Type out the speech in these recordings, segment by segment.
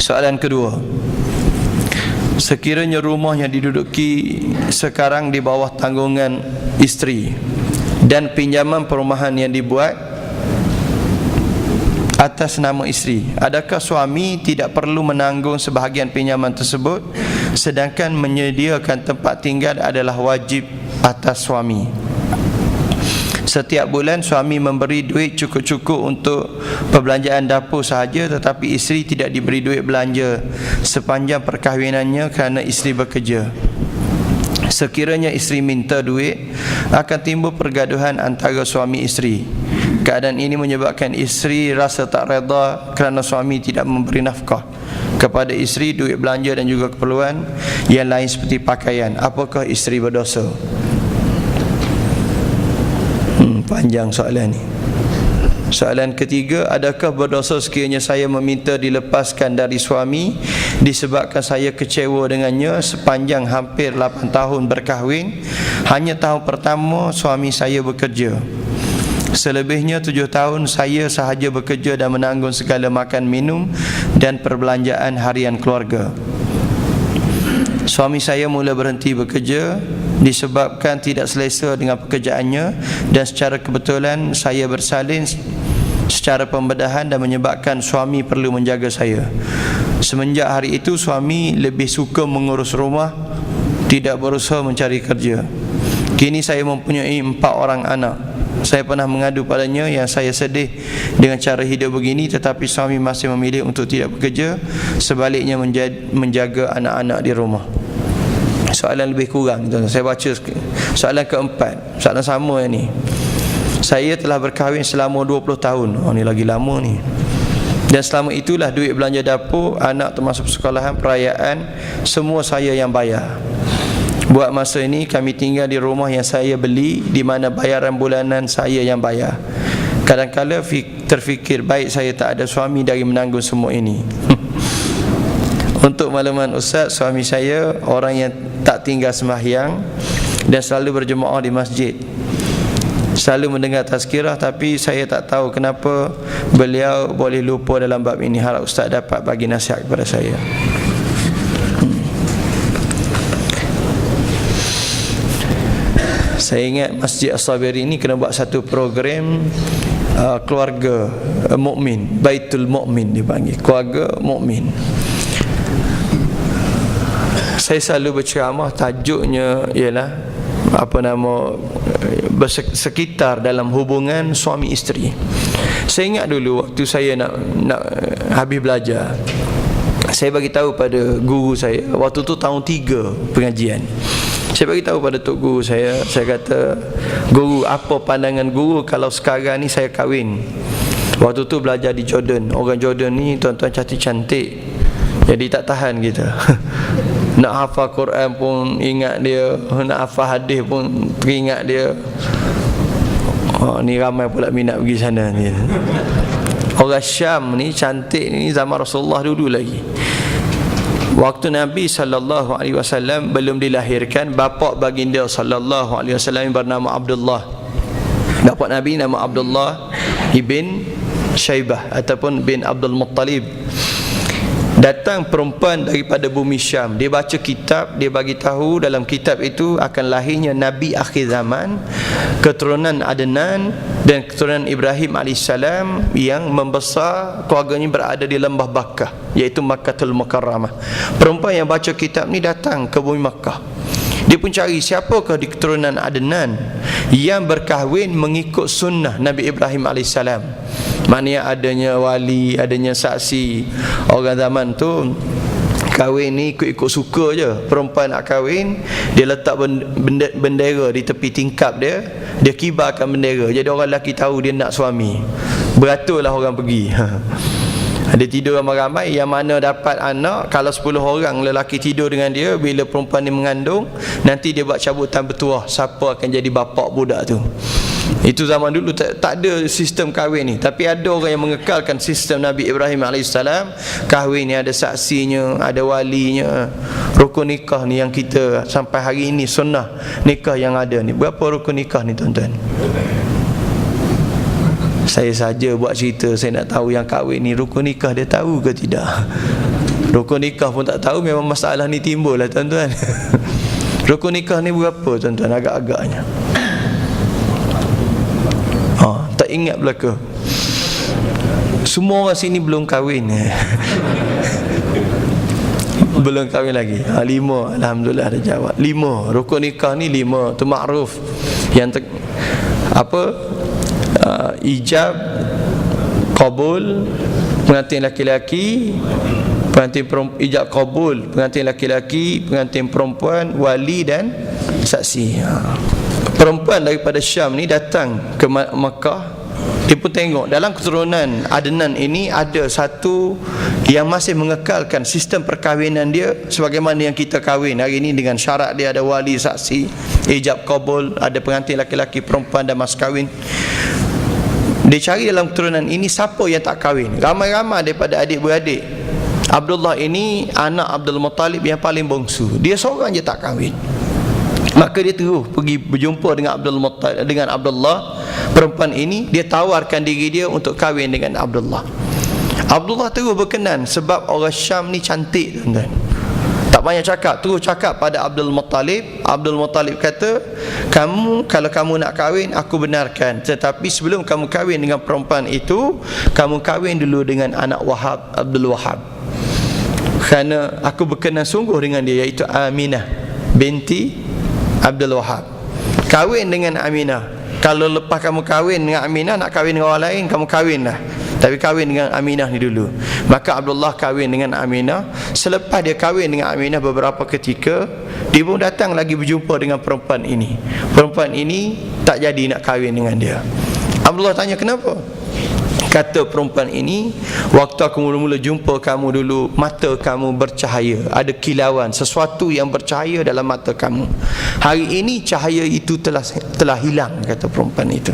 Soalan kedua, sekiranya rumah yang diduduki sekarang di bawah tanggungan isteri dan pinjaman perumahan yang dibuat atas nama isteri, adakah suami tidak perlu menanggung sebahagian pinjaman tersebut sedangkan menyediakan tempat tinggal adalah wajib atas suami? Setiap bulan suami memberi duit cukup-cukup untuk perbelanjaan dapur sahaja, tetapi isteri tidak diberi duit belanja sepanjang perkahwinannya kerana isteri bekerja. Sekiranya isteri minta duit, akan timbul pergaduhan antara suami isteri. Keadaan ini menyebabkan isteri rasa tak redha kerana suami tidak memberi nafkah kepada isteri, duit belanja dan juga keperluan yang lain seperti pakaian. Apakah isteri berdosa? Panjang soalan ni. Soalan ketiga, adakah berdosa sekiranya saya meminta dilepaskan dari suami disebabkan saya kecewa dengannya sepanjang hampir 8 tahun berkahwin? Hanya tahun pertama suami saya bekerja. Selebihnya 7 tahun saya sahaja bekerja dan menanggung segala makan minum dan perbelanjaan harian keluarga. Suami saya mula berhenti bekerja disebabkan tidak selesa dengan pekerjaannya, dan secara kebetulan saya bersalin secara pembedahan dan menyebabkan suami perlu menjaga saya. Semenjak hari itu suami lebih suka mengurus rumah, tidak berusaha mencari kerja. Kini saya mempunyai 4 orang anak. Saya pernah mengadu padanya yang saya sedih dengan cara hidup begini, tetapi suami masih memilih untuk tidak bekerja, sebaliknya menjaga anak-anak di rumah. Soalan lebih kurang, saya baca soalan keempat, soalan sama ni. Saya telah berkahwin selama 20 tahun. Ni lagi lama ni. Dan selama itulah duit belanja dapur, anak termasuk sekolahan, perayaan, semua saya yang bayar. Buat masa ini kami tinggal di rumah yang saya beli, di mana bayaran bulanan saya yang bayar. Kadang-kadang terfikir baik saya tak ada suami dari menanggung semua ini. Untuk makluman Ustaz, suami saya orang yang tak tinggal sembahyang dan selalu berjemaah di masjid. Selalu mendengar tazkirah, tapi saya tak tahu kenapa beliau boleh lupa dalam bab ini. Harap Ustaz dapat bagi nasihat kepada saya. Saya ingat Masjid As-Sabiri ini kena buat satu program keluarga mukmin, Baitul Mukmin dipanggil, keluarga mukmin. Saya selalu berceramah, tajuknya ialah bersekitar dalam hubungan suami isteri. Saya ingat dulu waktu saya nak habis belajar, saya bagi tahu pada guru saya, waktu tu tahun 3 pengajian. Saya bagi tahu pada tok guru saya kata, "Guru, apa pandangan guru kalau sekarang ni saya kahwin?" Waktu tu belajar di Jordan. Orang Jordan ni tuan-tuan cantik-cantik, jadi tak tahan kita. Nak hafal Quran pun ingat dia, nak hafal hadis pun teringat dia. Ni ramai pula minat pergi sana ni. Orang Syam ni cantik ni zaman Rasulullah dulu lagi. Waktu Nabi SAW belum dilahirkan, bapa baginda SAW bernama Abdullah. Bapa Nabi nama Abdullah ibn Syaibah ataupun bin Abdul Muttalib. Datang perempuan daripada bumi Syam. Dia baca kitab, dia bagi tahu dalam kitab itu akan lahirnya Nabi akhir zaman, keturunan Adnan dan keturunan Ibrahim AS yang membesar, keluarganya berada di lembah Bakkah, iaitu Makkatul Mukarramah. Perempuan yang baca kitab ni datang ke bumi Makkah. Dia pun cari siapakah di keturunan Adnan yang berkahwin mengikut sunnah Nabi Ibrahim AS. Maknanya adanya wali, adanya saksi. Orang zaman tu kahwin ni ikut-ikut suka je. Perempuan nak kahwin, dia letak bendera di tepi tingkap dia, dia kibarkan bendera. Jadi orang lelaki tahu dia nak suami. Beratullah orang pergi. Dia tidur ramai-ramai, yang mana dapat anak. Kalau 10 orang lelaki tidur dengan dia, bila perempuan ni mengandung, nanti dia buat cabutan bertuah siapa akan jadi bapa budak tu. Itu zaman dulu tak ada sistem kahwin ni. Tapi ada orang yang mengekalkan sistem Nabi Ibrahim AS. Kahwin ni ada saksinya, ada walinya. Rukun nikah ni yang kita sampai hari ini sunnah nikah yang ada ni. Berapa rukun nikah ni tuan-tuan? Saya saja buat cerita, saya nak tahu yang kahwin ni rukun nikah dia tahu ke tidak? Rukun nikah pun tak tahu, memang masalah ni timbul lah tuan-tuan. Rukun nikah ni berapa tuan-tuan agak-agaknya? Tak ingat belaka. Semua orang sini belum kahwin. Belum kahwin lagi. 5, alhamdulillah ada jawab. 5 rukun nikah ni 5 tu makruf. Yang ijab, qabul, pengantin laki-laki, pengantin ijab qabul, pengantin laki-laki, pengantin perempuan, wali dan saksi. Perempuan daripada Syam ni datang ke Makkah. Dia pun tengok dalam keturunan Adnan ini ada satu yang masih mengekalkan sistem perkahwinan dia sebagaimana yang kita kahwin hari ini, dengan syarat dia ada wali, saksi, ijab qabul, ada pengantin laki-laki, perempuan dan mas kahwin. Dia cari dalam keturunan ini siapa yang tak kahwin. Ramai-ramai daripada adik-beradik. Abdullah ini anak Abdul Muttalib yang paling bongsu. Dia seorang je tak kahwin. Maka dia terus pergi berjumpa dengan Abdullah, perempuan ini. Dia tawarkan diri dia untuk kahwin dengan Abdullah. Abdullah terus berkenan sebab orang Syam ni cantik tuan-tuan. Tak banyak cakap, terus cakap pada Abdul Muttalib. Abdul Muttalib kata, kalau kamu nak kahwin, aku benarkan. Tetapi sebelum kamu kahwin dengan perempuan itu, kamu kahwin dulu dengan anak Wahab, Abdul Wahab. Kerana aku berkenan sungguh dengan dia, iaitu Aminah binti Abdul Wahab. Kahwin dengan Aminah. Kalau lepas kamu kahwin dengan Aminah, nak kahwin dengan orang lain, kamu kahwinlah. Tapi kahwin dengan Aminah ni dulu. Maka Abdullah kahwin dengan Aminah. Selepas dia kahwin dengan Aminah beberapa ketika, dia pun datang lagi berjumpa dengan perempuan ini. Perempuan ini tak jadi nak kahwin dengan dia. Abdullah tanya, kenapa? Kata perempuan ini, waktu aku mula-mula jumpa kamu dulu, mata kamu bercahaya, ada kilauan, sesuatu yang bercahaya dalam mata kamu. Hari ini cahaya itu telah hilang, kata perempuan itu.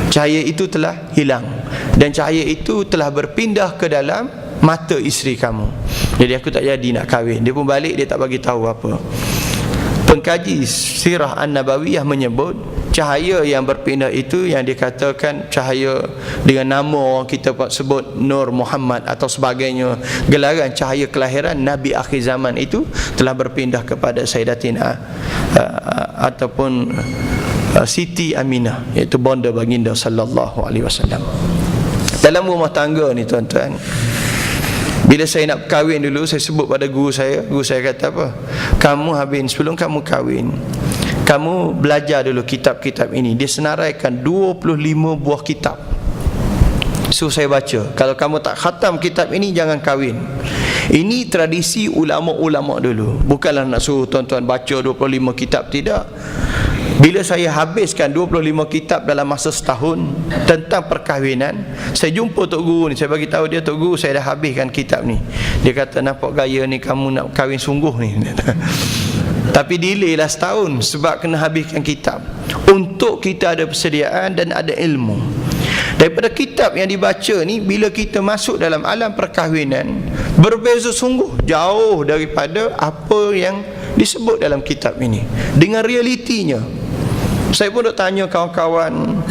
Cahaya itu telah hilang, dan cahaya itu telah berpindah ke dalam mata isteri kamu. Jadi aku tak jadi nak kahwin. Dia pun balik, dia tak bagi tahu apa. Pengkaji Sirah An-Nabawiyah menyebut cahaya yang berpindah itu yang dikatakan cahaya dengan nama orang kita sebut Nur Muhammad atau sebagainya, gelaran cahaya kelahiran Nabi akhir zaman itu telah berpindah kepada Sayyidatina ataupun Siti Aminah, iaitu bonda baginda sallallahu alaihi wasallam. Dalam rumah tangga ni tuan-tuan, bila saya nak kahwin dulu, saya sebut pada guru saya kata apa? Sebelum kamu kahwin, kamu belajar dulu kitab-kitab ini. Dia senaraikan 25 buah kitab. So saya baca, kalau kamu tak khatam kitab ini, jangan kahwin. Ini tradisi ulama-ulama dulu. Bukanlah nak suruh tuan-tuan baca 25 kitab, tidak. Bila saya habiskan 25 kitab dalam masa setahun tentang perkahwinan, saya jumpa Tok Guru ni, saya bagi tahu dia, Tok Guru, saya dah habiskan kitab ni. Dia kata, nampak gaya ni kamu nak kahwin sungguh ni. Tapi delay lah setahun sebab kena habiskan kitab. Untuk kita ada persediaan dan ada ilmu. Daripada kitab yang dibaca ni, bila kita masuk dalam alam perkahwinan, berbeza sungguh jauh daripada apa yang disebut dalam kitab ini dengan realitinya. Saya pun duk tanya kawan-kawan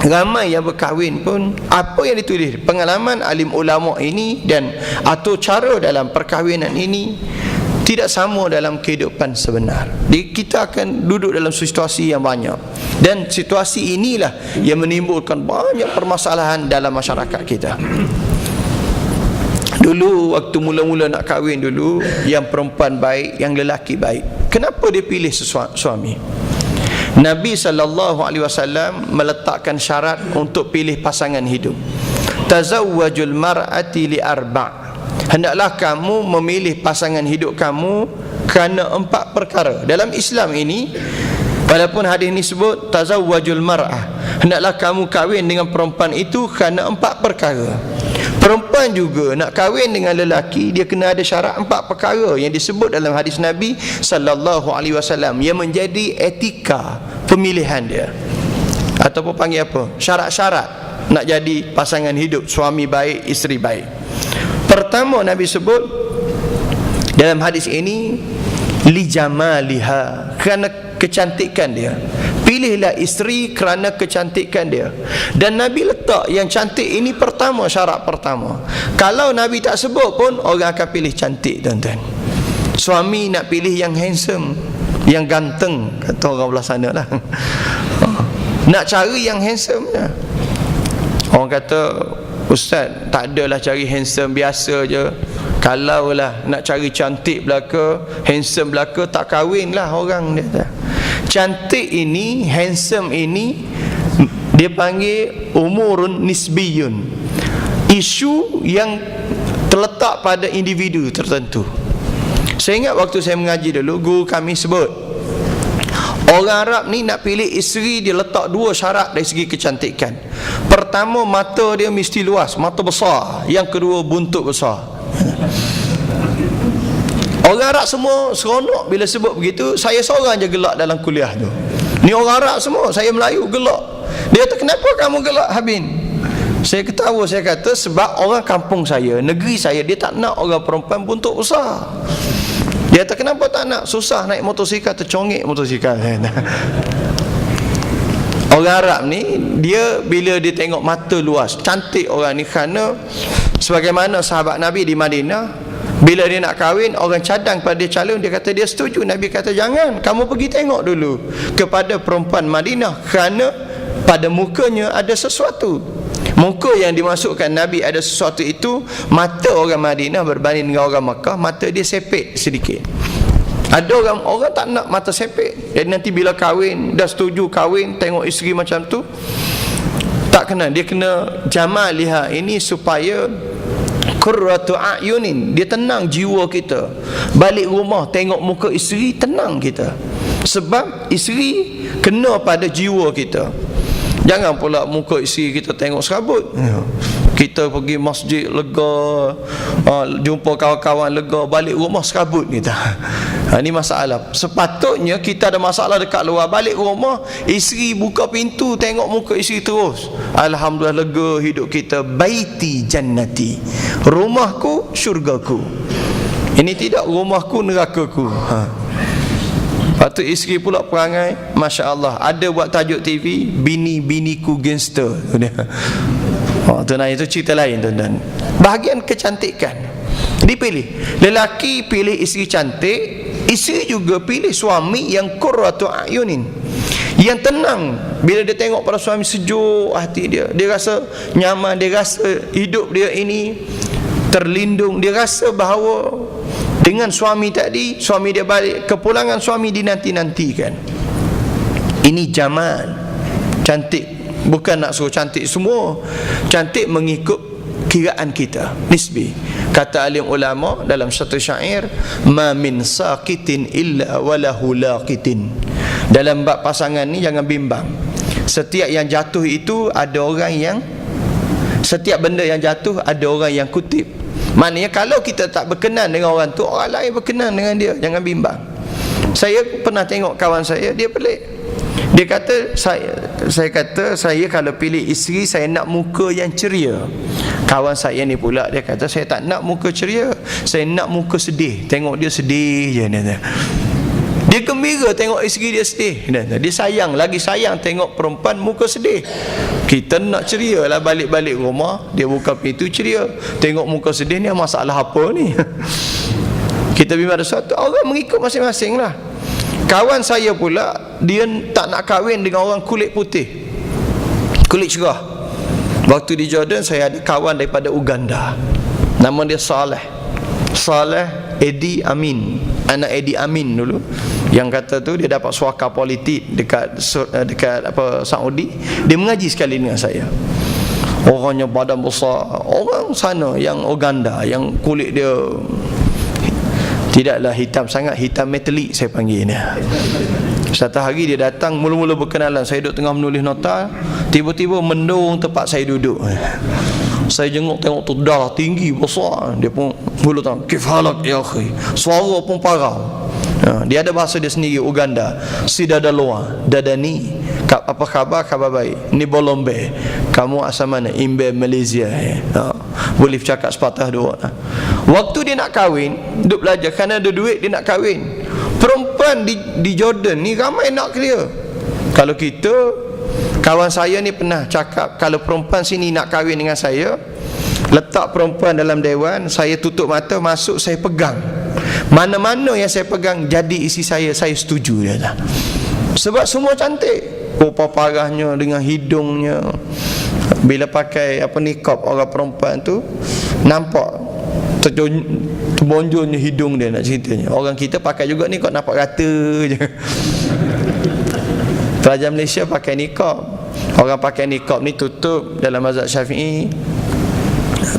ramai yang berkahwin pun, apa yang ditulis pengalaman alim ulama ini dan atau cara dalam perkahwinan ini tidak sama dalam kehidupan sebenar. Kita akan duduk dalam situasi yang banyak, dan situasi inilah yang menimbulkan banyak permasalahan dalam masyarakat kita. Dulu waktu mula-mula nak kahwin dulu, yang perempuan baik, yang lelaki baik. Kenapa dia pilih suami? Nabi SAW meletakkan syarat untuk pilih pasangan hidup. Tazawwajul mar'ati li arba'. Hendaklah kamu memilih pasangan hidup kamu kerana 4 perkara. Dalam Islam ini, walaupun hadis ini sebut tazawwajul mar'ah, hendaklah kamu kahwin dengan perempuan itu kerana 4 perkara. Perempuan juga nak kahwin dengan lelaki, dia kena ada syarat 4 perkara yang disebut dalam hadis Nabi sallallahu alaihi wasallam, yang menjadi etika pemilihan dia, ataupun panggil apa? Syarat-syarat nak jadi pasangan hidup, suami baik, isteri baik. Pertama Nabi sebut dalam hadis ini, li jamaliha, kerana kecantikan dia. Pilihlah isteri kerana kecantikan dia. Dan Nabi letak yang cantik ini pertama, syarat pertama. Kalau Nabi tak sebut pun, orang akan pilih cantik, tuan-tuan. Suami nak pilih yang handsome, yang ganteng, kata orang belah sana lah. Nak cari yang handsome je. Orang kata, Ustaz, tak adalah cari handsome, biasa je. Kalau lah nak cari cantik belaka, handsome belaka, tak kahwin lah orang dia. Cantik ini, handsome ini, dia panggil umurun nisbiyun, isu yang terletak pada individu tertentu. Saya ingat waktu saya mengaji dulu, guru kami sebut, orang Arab ni nak pilih isteri, dia letak dua syarat dari segi kecantikan. Pertama, mata dia mesti luas, mata besar. Yang kedua, buntut besar. Orang Arab semua seronok bila sebut begitu. Saya seorang je gelak dalam kuliah tu. Ni orang Arab semua, saya Melayu gelak. Dia kata, kenapa kamu gelak, Habin? Saya ketawa, saya kata, sebab orang kampung saya, negeri saya, dia tak nak orang perempuan buntut besar. Dia kata, kenapa tak nak? Susah naik motosikal, tercongek motosikal. Orang Arab ni, dia bila dia tengok mata luas, cantik orang ni, kerana sebagaimana sahabat Nabi di Madinah, bila dia nak kahwin, orang cadang pada dia calon, dia kata dia setuju. Nabi kata, jangan, kamu pergi tengok dulu kepada perempuan Madinah, kerana pada mukanya ada sesuatu. Muka yang dimasukkan Nabi ada sesuatu itu. Mata orang Madinah berbanding dengan orang Makkah, mata dia sepet sedikit. Ada orang tak nak mata sepet. Jadi nanti bila kahwin, dah setuju kahwin, tengok isteri macam tu, tak kena. Dia kena jamal liha ini supaya qurratu a'yunin, dia tenang jiwa kita. Balik rumah tengok muka isteri, tenang kita. Sebab isteri kena pada jiwa kita. Jangan pula muka isteri kita tengok serabut. Kita pergi masjid lega, jumpa kawan-kawan lega, balik rumah serabut kita. Ini masalah. Sepatutnya kita ada masalah dekat luar, balik rumah isteri buka pintu, tengok muka isteri terus, alhamdulillah, lega hidup kita. Baiti jannati, rumahku syurgaku. Ini tidak rumahku nerakaku. Lepas tu isteri pula perangai, Masya Allah, ada buat tajuk TV, bini-biniku gangster. Tu nah, itu cerita lain, tuan-tuan. Bahagian kecantikan dipilih. Lelaki pilih isteri cantik, isteri juga pilih suami yang qurratu a'yunin, yang tenang. Bila dia tengok pada suami, sejuk hati dia, dia rasa nyaman, dia rasa hidup dia ini terlindung, dia rasa bahawa dengan suami tadi, suami dia balik, kepulangan suami dinanti-nantikan. Ini jamal, cantik. Bukan nak suruh cantik semua, cantik mengikut kiraan kita, nisbi. Kata alim ulama dalam satu syair, ma min saqitin illa walahu laqitin. Dalam bab pasangan ni jangan bimbang. Setiap yang jatuh itu ada orang yang, setiap benda yang jatuh ada orang yang kutip. Maknanya kalau kita tak berkenan dengan orang tu, orang lain berkenan dengan dia. Jangan bimbang. Saya pernah tengok kawan saya, dia pelik. Dia kata, saya kata, saya kalau pilih isteri, saya nak muka yang ceria. Kawan saya ni pula, dia kata, saya tak nak muka ceria, saya nak muka sedih. Tengok dia sedih je. Dia gembira tengok isteri dia sedih. Dia sayang, lagi sayang tengok perempuan muka sedih. Kita nak ceria lah, balik-balik rumah, dia buka pintu ceria, tengok muka sedih ni, masalah apa ni? Kita bimbang ada sesuatu. Orang mengikut masing-masing lah. Kawan saya pula, dia tak nak kahwin dengan orang kulit putih, kulit cerah. Waktu di Jordan, saya ada kawan daripada Uganda, nama dia Saleh Edi Amin, anak Edi Amin dulu, yang kata tu dia dapat suaka politik dekat Saudi. Dia mengaji sekali dengan saya. Orangnya badan besar, orang sana yang Uganda, yang kulit dia tidaklah hitam sangat, hitam metalik saya panggil ni. Satu hari dia datang, mula-mula berkenalan, saya duduk tengah menulis nota, tiba-tiba mendung tempat saya duduk. Saya jenguk, tengok tu darah tinggi besar. Dia pun mula tanya, kif halak ya akhi, suara pun parau. Dia ada bahasa dia sendiri, Uganda. Si dada luar, dada ni, apa khabar? Khabar baik. Ni Bolombe. Kamu asal mana? Imbe, Malaysia. Boleh bercakap sepatah dua. Waktu dia nak kahwin, duduk belajar, kerana ada duit dia nak kahwin. Perempuan di Jordan ni ramai nak dia. Kalau kita, kawan saya ni pernah cakap, kalau perempuan sini nak kahwin dengan saya, letak perempuan dalam dewan, saya tutup mata, masuk, saya pegang. Mana-mana yang saya pegang jadi isi saya setuju dia tak. Sebab semua cantik. Rupa parahnya dengan hidungnya. Bila pakai niqab orang perempuan tu, nampak terbonjolnya hidung dia, nak ceritanya. Orang kita pakai juga niqab, nampak rata je. Pelajar Malaysia pakai niqab. Orang pakai niqab ni tutup dalam mazhab Syafi'i.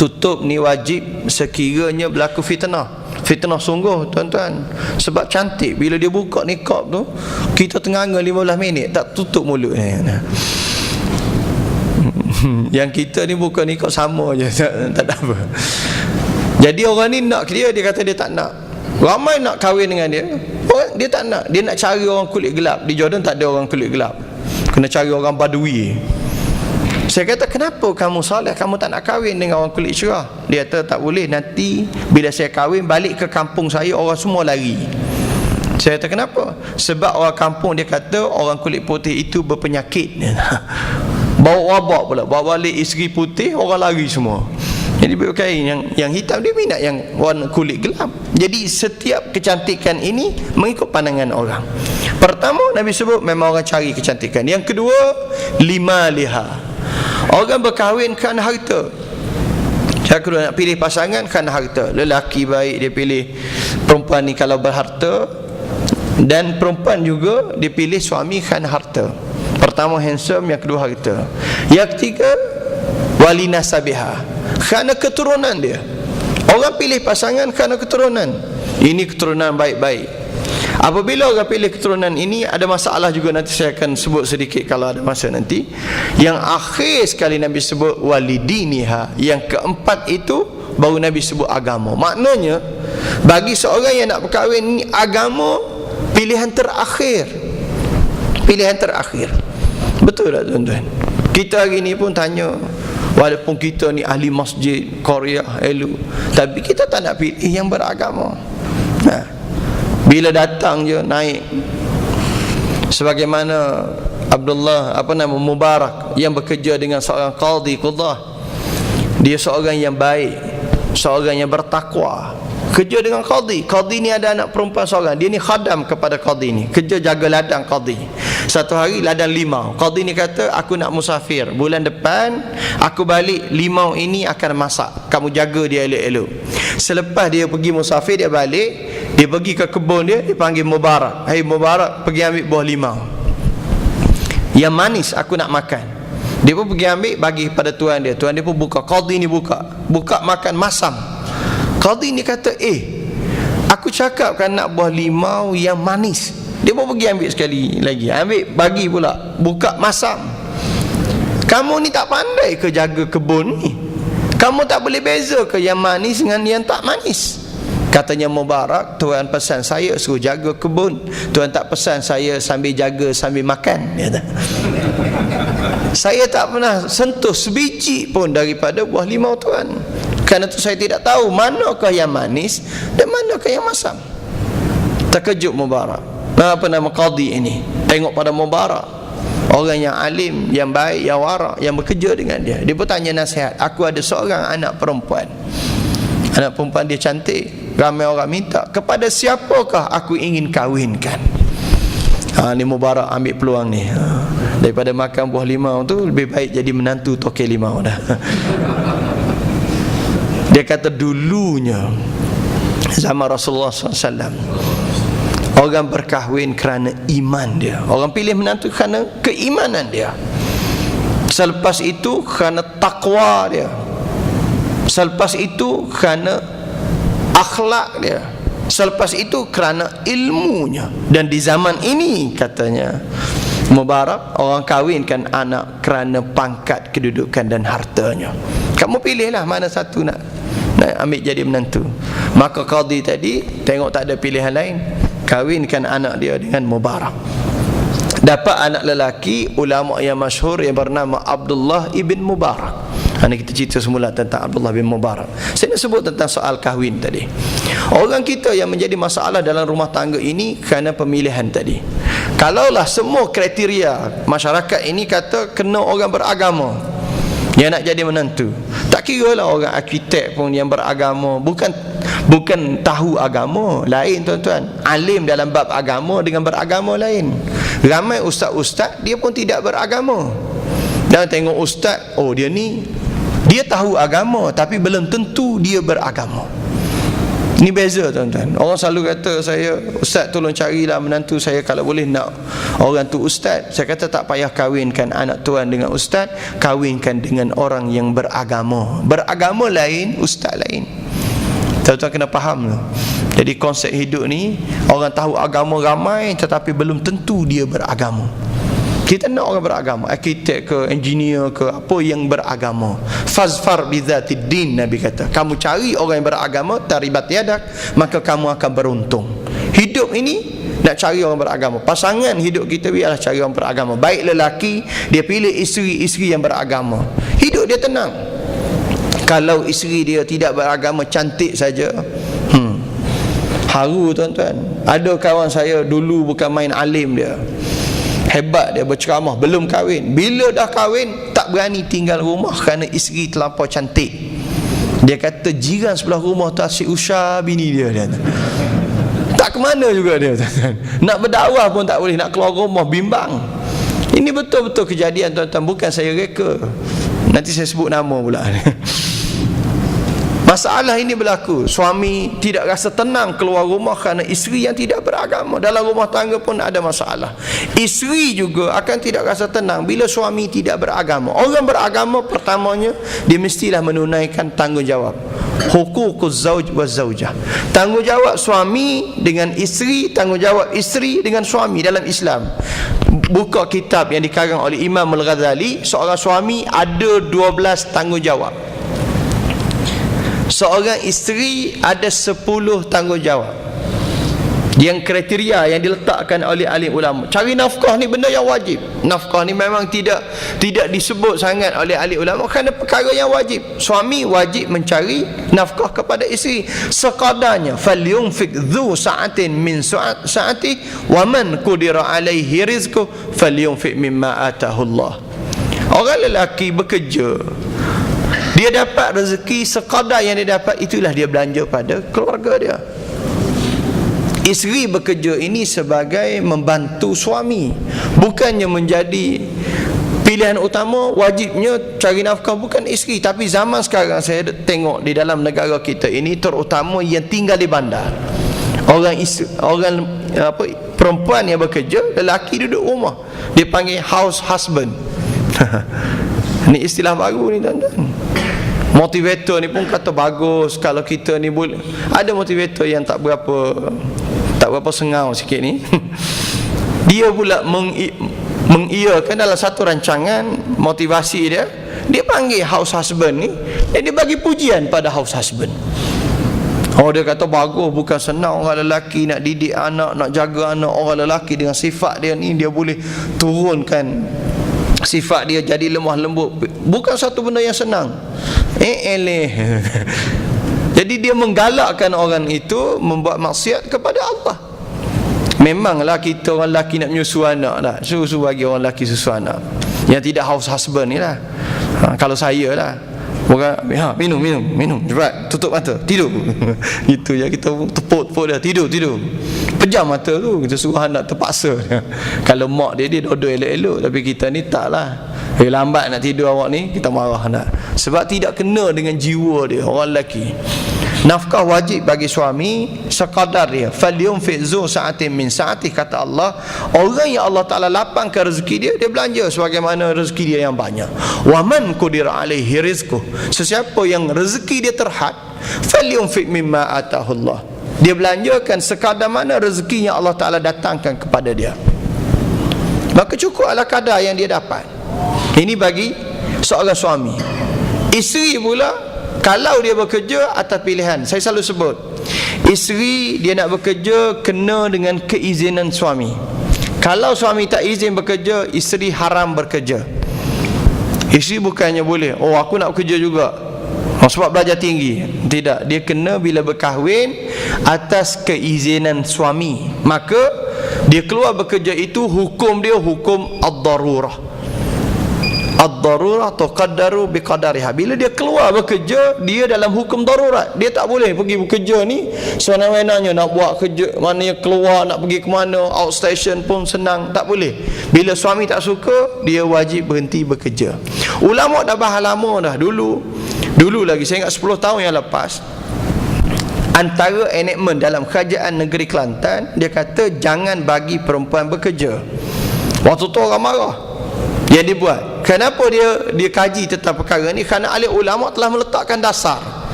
Tutup ni wajib sekiranya berlaku fitnah. Fitnah sungguh tuan-tuan. Sebab cantik. Bila dia buka niqab tu, kita tenganga 15 minit tak tutup mulut ni. Yang kita ni buka niqab sama je, tak ada apa. Jadi orang ni nak dia kata dia tak nak. Ramai nak kahwin dengan dia, dia tak nak. Dia nak cari orang kulit gelap. Di Jordan tak ada orang kulit gelap, kena cari orang Badui. Saya kata, kenapa kamu soleh, kamu tak nak kahwin dengan orang kulit cerah? Dia kata, tak boleh, nanti bila saya kahwin balik ke kampung saya, orang semua lari. Saya kata, kenapa? Sebab orang kampung dia kata orang kulit putih itu berpenyakit. Bawa wabak pula, bawa balik isteri putih, orang lari semua. Jadi berkain yang hitam, dia minat yang warna kulit gelap. Jadi setiap kecantikan ini mengikut pandangan orang. Pertama, Nabi sebut memang orang cari kecantikan. Yang kedua, lima liha. Orang berkahwin kerana harta. Saya nak pilih pasangan kerana harta. Lelaki baik dia pilih perempuan ni kalau berharta, dan perempuan juga dia pilih suami kerana harta. Pertama handsome, yang kedua harta. Yang ketiga walina sabiha, kerana keturunan dia. Orang pilih pasangan kerana keturunan. Ini keturunan baik-baik. Apabila orang pilih keturunan ini, ada masalah juga, nanti saya akan sebut sedikit kalau ada masa nanti. Yang akhir sekali Nabi sebut walidiniha. Yang keempat itu baru Nabi sebut agama. Maknanya bagi seorang yang nak berkahwin ini, agama pilihan terakhir. Pilihan terakhir. Betul tak tuan-tuan? Kita hari ni pun tanya, walaupun kita ni ahli masjid, Korea, elu, tapi kita tak nak pilih yang beragama. Bila datang je naik, sebagaimana Abdullah Mubarak yang bekerja dengan seorang qadhi qudah. Dia seorang yang baik, seorang yang bertakwa, kerja dengan qadhi. Qadhi ni ada anak perempuan seorang, dia ni khadam kepada qadhi ni, kerja jaga ladang qadhi. Satu hari ladang limau. Qadhi ni kata, aku nak musafir, bulan depan aku balik, limau ini akan masak, kamu jaga dia elok-elok. Selepas dia pergi musafir, dia balik, dia pergi ke kebun dia, dia panggil Mubarak. Hai Mubarak, pergi ambil buah limau yang manis, aku nak makan. Dia pun pergi ambil, bagi pada tuan dia. Tuan dia pun buka, qadhi ni buka makan masam. Qadhi ni kata, aku cakap kan nak buah limau yang manis. Dia pun pergi ambil sekali lagi, ambil, bagi pula, buka masam. Kamu ni tak pandai ke jaga kebun ni? Kamu tak boleh beza ke yang manis dengan yang tak manis? Katanya Mubarak, Tuan pesan saya suruh jaga kebun, Tuan tak pesan saya sambil jaga sambil makan. Saya tak pernah sentuh sebiji pun daripada buah limau Tuan. Kerana itu saya tidak tahu manakah yang manis dan manakah yang masam. Terkejut Mubarak. Apa nama qadhi ini? Tengok pada Mubarak, orang yang alim, yang baik, yang wara, yang bekerja dengan dia. Dia pun tanya nasihat. Aku ada seorang anak perempuan. Anak perempuan dia cantik, ramai orang minta. Kepada siapakah aku ingin kahwinkan? Ni Mubarak ambil peluang ni. Daripada makan buah limau tu, lebih baik jadi menantu tokek limau dah. Dia kata dulunya zaman Rasulullah SAW, orang berkahwin kerana iman dia. Orang pilih menantu kerana keimanan dia. Selepas itu kerana takwa dia. Selepas itu kerana akhlak dia. Selepas itu kerana ilmunya. Dan di zaman ini katanya Mubarak, orang kahwinkan anak kerana pangkat, kedudukan dan hartanya. Kamu pilihlah mana satu nak ambil jadi menantu. Maka qadhi tadi tengok tak ada pilihan lain, kahwinkan anak dia dengan Mubarak. Dapat anak lelaki, ulama yang masyhur yang bernama Abdullah ibn Mubarak. Ini kita cerita semula tentang Abdullah bin Mubarak. Saya nak sebut tentang soal kahwin tadi. Orang kita yang menjadi masalah dalam rumah tangga ini kerana pemilihan tadi. Kalaulah semua kriteria masyarakat ini kata kena orang beragama yang nak jadi menantu, tak kira lah orang arkitek pun yang beragama, bukan tahu agama lain tuan-tuan. Alim dalam bab agama dengan beragama lain. Ramai ustaz-ustaz dia pun tidak beragama. Dan tengok ustaz, oh dia ni dia tahu agama tapi belum tentu dia beragama. Ini beza tuan-tuan. Orang selalu kata saya, ustaz tolong carilah menantu saya, kalau boleh nak orang tu ustaz. Saya kata tak payah kahwinkan anak tuan dengan ustaz, kahwinkan dengan orang yang beragama. Beragama lain, ustaz lain. Tuan-tuan kena faham tu. Jadi konsep hidup ni, orang tahu agama ramai tetapi belum tentu dia beragama. Kita nak orang beragama, arkitek ke, engineer ke, apa yang beragama. Fazfar bizatid din, Nabi kata. Kamu cari orang yang beragama, taribat yadak, maka kamu akan beruntung. Hidup ini nak cari orang beragama. Pasangan hidup kita biarlah cari orang beragama. Baik lelaki, dia pilih isteri-isteri yang beragama. Hidup dia tenang. Kalau isteri dia tidak beragama, cantik saja, haru tuan-tuan. Ada kawan saya dulu bukan main alim dia, hebat dia berceramah, belum kahwin. Bila dah kahwin tak berani tinggal rumah kerana isteri terlampau cantik. Dia kata jiran sebelah rumah tu asyik usah bini dia. Tak ke mana juga dia tuan-tuan. Nak berdakwah pun tak boleh, nak keluar rumah bimbang. Ini betul-betul kejadian tuan-tuan, bukan saya reka. Nanti saya sebut nama pula. Masalah ini berlaku. Suami tidak rasa tenang keluar rumah kerana isteri yang tidak beragama. Dalam rumah tangga pun ada masalah. Isteri juga akan tidak rasa tenang bila suami tidak beragama. Orang beragama pertamanya dia mestilah menunaikan tanggungjawab. Hukukuz zauj wa zaujah. Tanggungjawab suami dengan isteri, tanggungjawab isteri dengan suami dalam Islam. Buka kitab yang dikarang oleh Imam Al-Ghazali, seorang suami ada 12 tanggungjawab. Seorang isteri ada 10 tanggungjawab. Yang kriteria yang diletakkan oleh alim ulama. Cari nafkah ni benda yang wajib. Nafkah ni memang tidak disebut sangat oleh alim ulama kerana perkara yang wajib. Suami wajib mencari nafkah kepada isteri sekadarnya. Falyunfik dzu sa'atin min sa'ati wa man qudira alaihi rizquhu falyunfik mimma atahu Allah. Orang lelaki bekerja, dia dapat rezeki sekadar yang dia dapat, itulah dia belanja pada keluarga dia. Isteri bekerja ini sebagai membantu suami, bukannya menjadi pilihan utama. Wajibnya cari nafkah bukan isteri. Tapi zaman sekarang saya tengok di dalam negara kita ini, terutama yang tinggal di bandar, perempuan yang bekerja, lelaki duduk rumah, dia panggil house husband. Ini istilah baru ni tuan-tuan. Motivator ni pun kata bagus kalau kita ni boleh. Ada motivator yang tak berapa sengau sikit ni. Dia pula mengiyakan dalam satu rancangan motivasi dia. Dia panggil house husband ni, dia bagi pujian pada house husband. Oh, dia kata bagus, bukan senang orang lelaki nak didik anak, nak jaga anak. Orang lelaki dengan sifat dia ni, dia boleh turunkan sifat dia jadi lemah lembut. Bukan satu benda yang senang. Jadi dia menggalakkan orang itu membuat maksiat kepada Allah. Memanglah kita orang lelaki nak menyusu anak lah, suruh bagi orang lelaki susu anak yang tidak house husband ni lah. Kalau saya lah, bukan minum cepat, tutup mata, tidur. Itu je, kita tepuk dia, tidur pejam mata tu, kita suruh anak terpaksa. Kalau mak dia dodol elok-elok, tapi kita ni tak lah. Lambat nak tidur awak ni, kita marah anak, sebab tidak kena dengan jiwa dia. Orang lelaki nafkah wajib bagi suami sekadar dia. Falyunfiq zu sa'atin min sa'ati, kata Allah. Orang yang Allah Ta'ala lapangkan rezeki dia, dia belanja sebagaimana rezeki dia yang banyak. Wa man qudira alaihi rizquhu, sesiapa yang rezeki dia terhad, falyunfiq mimma atahu Allah, dia belanjakan sekadar mana rezeki yang Allah Ta'ala datangkan kepada dia, maka cukup ala kadar yang dia dapat. Ini bagi seorang suami. Isteri pula, kalau dia bekerja atas pilihan, saya selalu sebut, isteri dia nak bekerja kena dengan keizinan suami. Kalau suami tak izin bekerja, isteri haram bekerja. Isteri bukannya boleh, oh aku nak bekerja juga, sebab belajar tinggi. Tidak, dia kena bila berkahwin atas keizinan suami, maka dia keluar bekerja itu hukum dia hukum ad-darurah. Ad-darurah tuqaddaru biqadariha. Bila dia keluar bekerja, dia dalam hukum darurat. Dia tak boleh pergi bekerja ni sewenang-wenangnya nak buat kerja, maknanya keluar nak pergi ke mana, outstation pun senang, tak boleh. Bila suami tak suka, dia wajib berhenti bekerja. Ulama dah bahas lama dah, dulu lagi, saya ingat 10 tahun yang lepas, antara enactment dalam kerajaan negeri Kelantan, dia kata jangan bagi perempuan bekerja. Waktu tu orang marah yang dibuat. Kenapa dia kaji tentang perkara ni? Kerana ahli ulama telah meletakkan dasar,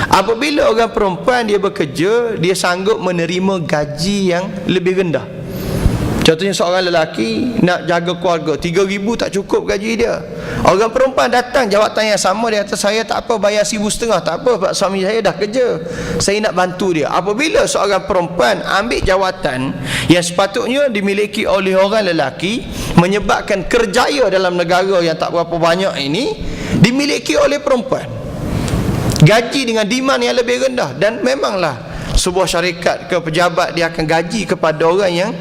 apabila orang perempuan dia bekerja, dia sanggup menerima gaji yang lebih rendah. Contohnya seorang lelaki nak jaga keluarga, 3,000 tak cukup gaji dia. Orang perempuan datang jawatan yang sama, dia kata saya tak apa bayar 1,500, tak apa, sebab suami saya dah kerja, saya nak bantu dia. Apabila seorang perempuan ambil jawatan yang sepatutnya dimiliki oleh orang lelaki, menyebabkan kerjaya dalam negara yang tak berapa banyak ini dimiliki oleh perempuan, gaji dengan demand yang lebih rendah. Dan memanglah sebuah syarikat ke pejabat dia akan gaji kepada orang yang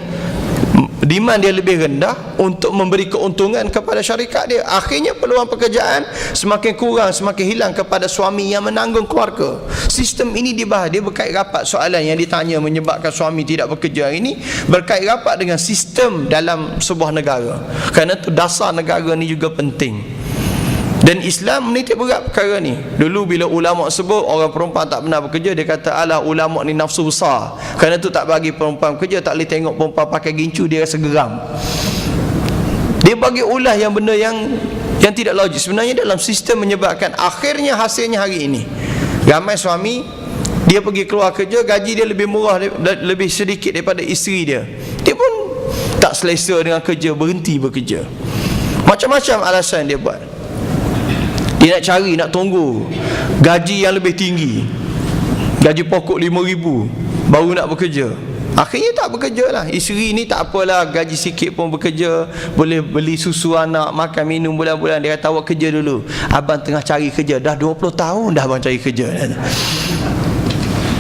demand dia lebih rendah untuk memberi keuntungan kepada syarikat dia. Akhirnya peluang pekerjaan semakin kurang, semakin hilang kepada suami yang menanggung keluarga. Sistem ini dibahas, dia berkait rapat. Soalan yang ditanya menyebabkan suami tidak bekerja ini berkait rapat dengan sistem dalam sebuah negara. Kerana itu dasar negara ni juga penting. Dan Islam menitik berat perkara ni. Dulu bila ulama sebut orang perempuan tak pernah bekerja, dia kata alah ulama ni nafsu besar, kerana tu tak bagi perempuan bekerja. Tak boleh tengok perempuan pakai gincu dia rasa geram. Dia bagi ulah yang benda yang tidak logis. Sebenarnya dalam sistem menyebabkan akhirnya hasilnya hari ini ramai suami dia pergi keluar kerja, gaji dia lebih murah, lebih sedikit daripada isteri dia. Dia pun tak selesa dengan kerja, berhenti bekerja. Macam-macam alasan dia buat. Dia nak cari, nak tunggu gaji yang lebih tinggi, gaji pokok 5,000 baru nak bekerja. Akhirnya tak bekerja lah. Isteri ni tak apalah, gaji sikit pun bekerja, boleh beli susu anak, makan minum bulan-bulan. Dia kata awak kerja dulu, abang tengah cari kerja. Dah 20 tahun dah abang cari kerja.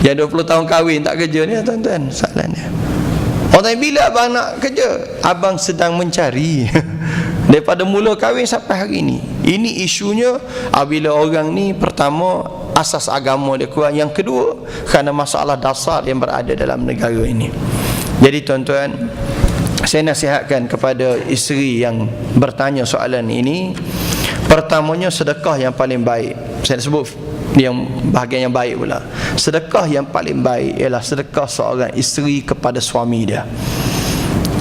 Yang 20 tahun kahwin tak kerja ni tuan-tuan, soalan dia. Orang tanya bila abang nak kerja, abang sedang mencari. Daripada mula kahwin sampai hari ini. Ini isunya bila orang ni, pertama asas agama dia kuat, yang kedua kerana masalah dasar yang berada dalam negara ini. Jadi tuan-tuan, saya nasihatkan kepada isteri yang bertanya soalan ini, pertamanya sedekah yang paling baik. Saya nak sebut yang bahagian yang baik pula. Sedekah yang paling baik ialah sedekah seorang isteri kepada suami dia.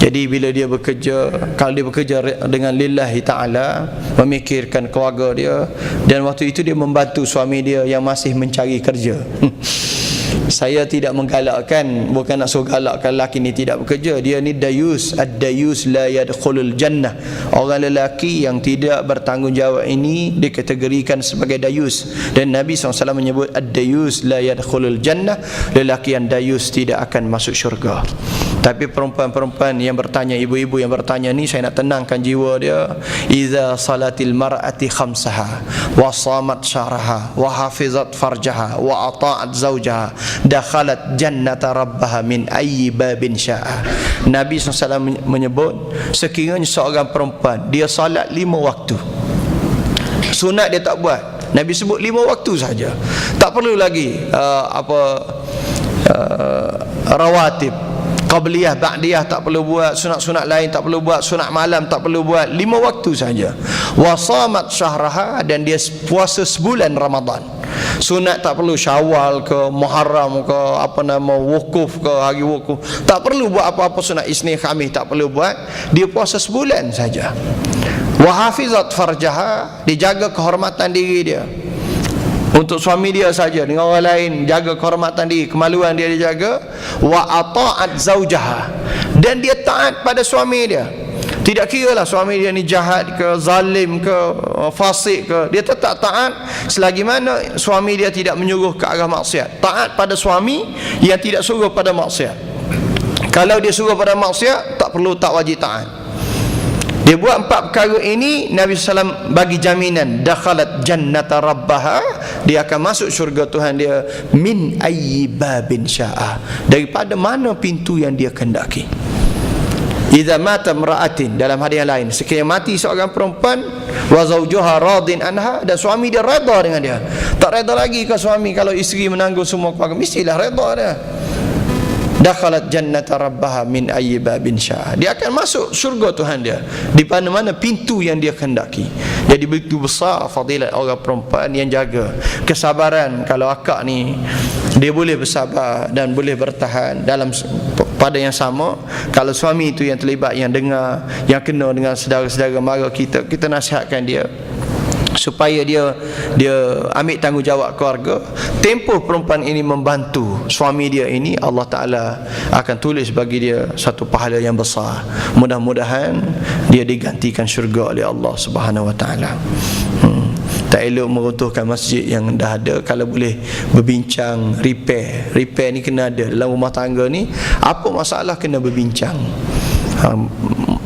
Jadi bila dia bekerja, kalau dia bekerja dengan lillahi ta'ala, memikirkan keluarga dia, dan waktu itu dia membantu suami dia yang masih mencari kerja. Saya tidak menggalakkan, bukan nak suruh galakkan lelaki ni tidak bekerja. Dia ni dayus, ad-dayus la yadkhulul jannah. Orang lelaki yang tidak bertanggungjawab ini dikategorikan sebagai dayus. Dan Nabi SAW menyebut ad-dayus la yadkhulul jannah, lelaki yang dayus tidak akan masuk syurga. Tapi perempuan-perempuan yang bertanya, ibu-ibu yang bertanya ni, saya nak tenangkan jiwa dia. Iza salatil mar'ati khamsaha wa samat syahraha wa hafizat farjaha wa ata'at zawjaha dakhalat jannata rabbaha min ayyi babin sya'a. Nabi SAW menyebut, sekiranya seorang perempuan dia salat 5 waktu, sunat dia tak buat, Nabi sebut 5 waktu saja, tak perlu lagi rawatib, qabliyah, ba'diyah tak perlu buat, sunat-sunat lain tak perlu buat, sunat malam tak perlu buat, 5 waktu saja. Wa samat syahraha, dan dia puasa sebulan Ramadan. Sunat tak perlu Syawal ke, Muharram ke, wukuf ke, hari wukuf, tak perlu buat apa-apa sunat Isnin Khamis, tak perlu buat. Dia puasa sebulan saja. Wa hafizat farjaha, dijaga kehormatan diri dia. Untuk suami dia saja, dengan orang lain jaga kehormatan diri, kemaluan dia dijaga. Wa ata'at zaujaha, dan dia taat pada suami dia. Tidak kiralah suami dia ni jahat ke, zalim ke, fasik ke, dia tetap taat selagi mana suami dia tidak menyuruh ke arah maksiat. Taat pada suami yang tidak suruh pada maksiat. Kalau dia suruh pada maksiat, tak perlu, tak wajib taat. Dia buat 4 perkara ini, Nabi SAW bagi jaminan, dakhalat jannata rabbaha, dia akan masuk syurga Tuhan dia, min ayyi babin sya'a, daripada mana pintu yang dia kehendaki. Idza mata imra'atin, dalam hadis yang lain, sekiranya mati seorang perempuan, wa zawjuha radin anha, dan suami dia redha dengan dia. Tak redha lagi ke suami kalau isteri menanggung semua keluarga, mestilah redha dia. Dakhalat jannata rabbaha min ayyi babin sya'a, dia akan masuk syurga Tuhan dia di mana-mana pintu yang dia kehendaki. Jadi begitu besar fadilat orang perempuan yang jaga kesabaran. Kalau akak ni dia boleh bersabar dan boleh bertahan dalam pada yang sama, kalau suami itu yang terlibat, yang dengar, yang kena dengan saudara-saudara mara kita, kita nasihatkan dia supaya dia ambil tanggungjawab keluarga. Tempoh perempuan ini membantu suami dia ini, Allah Ta'ala akan tulis bagi dia satu pahala yang besar. Mudah-mudahan dia digantikan syurga oleh Allah Subhanahu Wa Ta'ala. Tak elok meruntuhkan masjid yang dah ada. Kalau boleh berbincang, repair ni kena ada dalam rumah tangga ni. Apa masalah kena berbincang.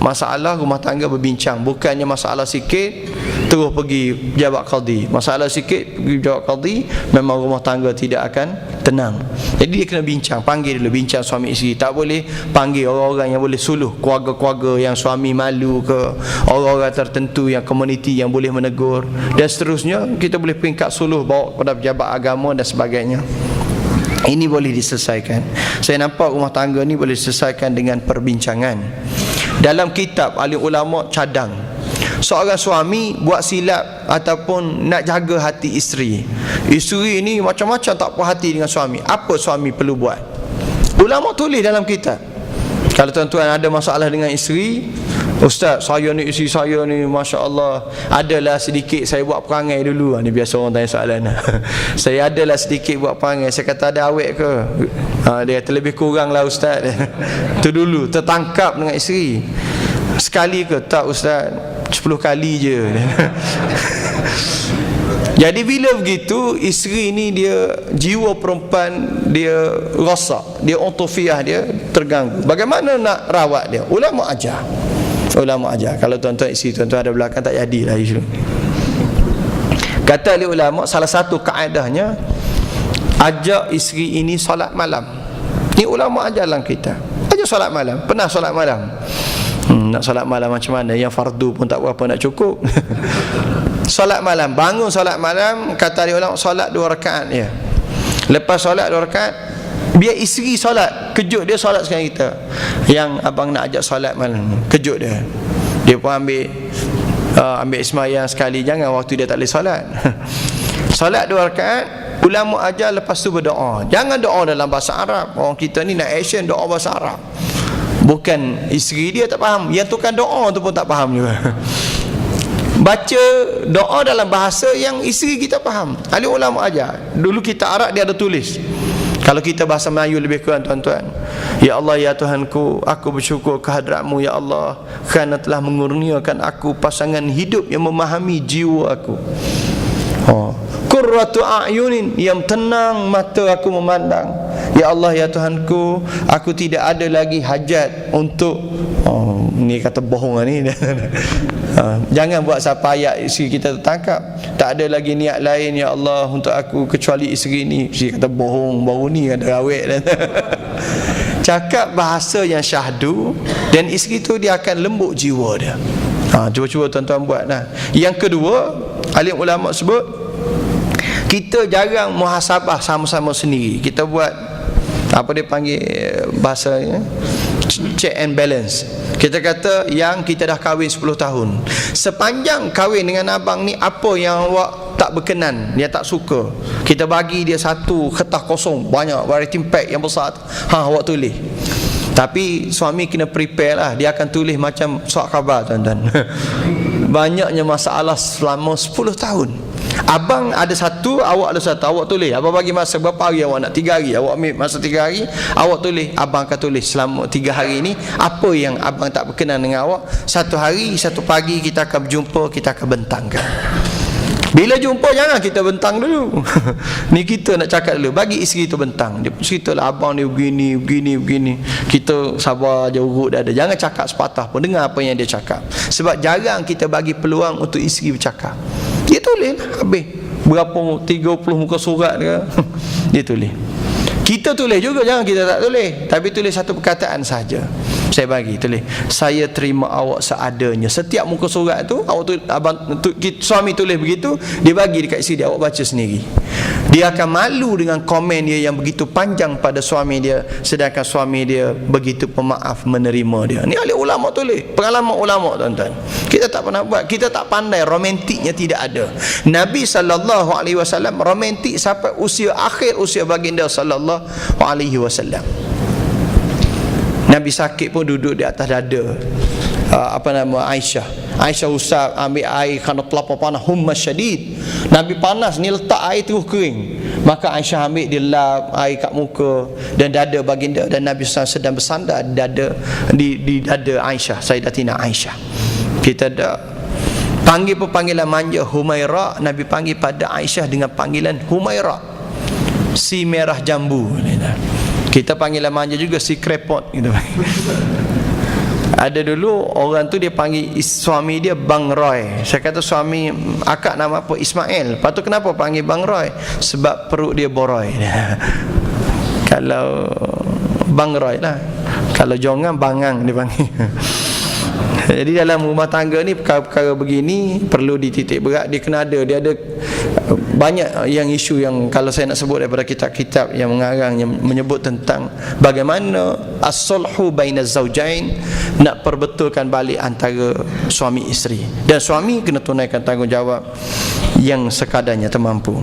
Masalah rumah tangga berbincang, bukannya masalah sikit terus pergi pejabat qadi, masalah sikit pergi pejabat qadi, memang rumah tangga tidak akan tenang. Jadi dia kena bincang, panggil dulu, bincang suami isteri. Tak boleh panggil orang-orang yang boleh suluh, keluarga-keluarga yang suami malu ke, orang-orang tertentu yang komuniti yang boleh menegur, dan seterusnya. Kita boleh peringkat suluh, bawa kepada pejabat agama dan sebagainya. Ini boleh diselesaikan. Saya nampak rumah tangga ni boleh diselesaikan dengan perbincangan. Dalam kitab alim ulama cadang, seorang suami buat silap ataupun nak jaga hati isteri. Isteri ni macam-macam tak puas hati dengan suami. Apa suami perlu buat? Ulama tulis dalam kitab. Kalau tuan-tuan ada masalah dengan isteri, Ustaz, saya ni, isteri saya ni, Masya Allah, adalah sedikit saya buat perangai dulu. Ni biasa orang tanya soalan. Saya adalah sedikit buat perangai. Saya kata, ada awet ke? Dia kata, lebih kurang lah Ustaz. Itu dulu, tertangkap dengan isteri. Sekali ke? Tak Ustaz, 10 kali je. Jadi bila begitu, isteri ni dia, jiwa perempuan dia rosak, dia ontofiah dia terganggu. Bagaimana nak rawat dia? Ulama ajar. Kalau tuan-tuan isteri tuan-tuan ada belakang, tak jadilah isu. Kata oleh ulama, salah satu kaedahnya, ajak isteri ini solat malam. Ni ulama ajar dalam kita, ajak solat malam. Pernah solat malam? Nak solat malam macam mana? Yang fardu pun tak berapa nak cukup. Solat malam, bangun solat malam, kata oleh ulama, solat 2 rakaat ya. Lepas solat 2 rakaat, biar isteri solat, kejut dia solat sekarang kita. Yang abang nak ajak solat malam, kejut dia. Dia pun ambil semayang sekali, jangan waktu dia tak boleh solat. Solat 2 rakaat, ulama ajar lepas tu berdoa. Jangan doa dalam bahasa Arab. Orang kita ni nak action doa bahasa Arab. Bukan isteri dia tak faham, yang tukang doa tu pun tak faham juga. Baca doa dalam bahasa yang isteri kita faham. Ahli ulama ajar. Dulu kita Arab dia ada tulis. Kalau kita bahasa Melayu lebih kurang tuan-tuan, ya Allah ya Tuhanku, aku bersyukur kehadratmu ya Allah, kerana telah mengurniakan aku pasangan hidup yang memahami jiwa aku. Qurratu a'yunin, yang tenang mata aku memandang. Ya Allah ya Tuhanku, aku tidak ada lagi hajat untuk ni kata bohong ni. Jangan buat sampai ayat isteri kita tertangkap. Tak ada lagi niat lain ya Allah untuk aku kecuali isteri ni. Isteri kata bohong, baru ni ada awet. Cakap bahasa yang syahdu, dan isteri tu dia akan lembut jiwa dia. Cuba-cuba tuan-tuan buat lah. Yang kedua, alim ulama sebut, kita jarang muhasabah sama-sama sendiri. Kita buat apa dia panggil bahasanya, check and balance. Kita kata yang kita dah kahwin 10 tahun, sepanjang kahwin dengan abang ni, apa yang awak tak berkenan, dia tak suka, kita bagi dia satu kertas kosong banyak, writing pad yang besar, awak tulis. Tapi suami kena prepare lah, dia akan tulis macam surat khabar tuan-tuan. Banyaknya masalah selama 10 tahun. Abang ada satu, awak ada satu, awak tulis. Abang bagi masa berapa hari awak nak? 3 hari. Awak ambil masa 3 hari, awak tulis. Abang akan tulis selama 3 hari ini apa yang abang tak berkenan dengan awak. Satu hari, satu pagi kita akan berjumpa, kita akan bentangkan. Bila jumpa jangan kita bentang dulu. Ni kita nak cakap dulu, bagi isteri tu bentang. Dia ceritalah abang ni begini. Kita sabar je, urut dah ada. Jangan cakap sepatah pun, dengar apa yang dia cakap. Sebab jarang kita bagi peluang untuk isteri bercakap. Dia tulis lah, habis berapa 30 muka surat ke. Dia tulis. Kita tulis juga, jangan kita tak tulis, tapi tulis satu perkataan saja. Saya bagi tulis, saya terima awak seadanya. Setiap muka surat tu awak tu, suami tulis begitu, dia bagi dekat isteri dia, awak baca sendiri. Dia akan malu dengan komen dia yang begitu panjang pada suami dia, sedangkan suami dia begitu pemaaf menerima dia. Ni ahli ulama tulis, pengalaman ulama tuan-tuan. Kita tak pernah buat, kita tak pandai, romantiknya tidak ada. Nabi SAW romantik sampai usia akhir usia baginda SAW. Nabi sakit pun duduk di atas dada Aisyah usap ambil air kerana telapa panas, hummas syadid. Nabi panas ni, letak air terus kering, maka Aisyah ambil dia lap air kat muka dan dada baginda, dan Nabi SAW sedang bersandar di dada Aisyah, Sayyidatina Aisyah. Kita ada panggil panggilan manja Humaira. Nabi panggil pada Aisyah dengan panggilan Humaira, si merah jambu. Kita panggilan manja juga si krepot gitu. Ada dulu orang tu dia panggil suami dia Bang Roy. Saya kata suami akak nama apa? Ismail. Lepas tu kenapa panggil Bang Roy? Sebab perut dia boroi. Kalau Bang Roy lah, kalau jongang bangang dia panggil. Jadi dalam rumah tangga ni perkara-perkara begini perlu dititik berat. Dia kena ada, dia ada banyak yang isu yang kalau saya nak sebut daripada kitab-kitab yang mengarang, yang menyebut tentang bagaimana as-sulhu bainaz zaujain, nak perbetulkan balik antara suami isteri, dan suami kena tunaikan tanggungjawab yang sekadarnya termampu.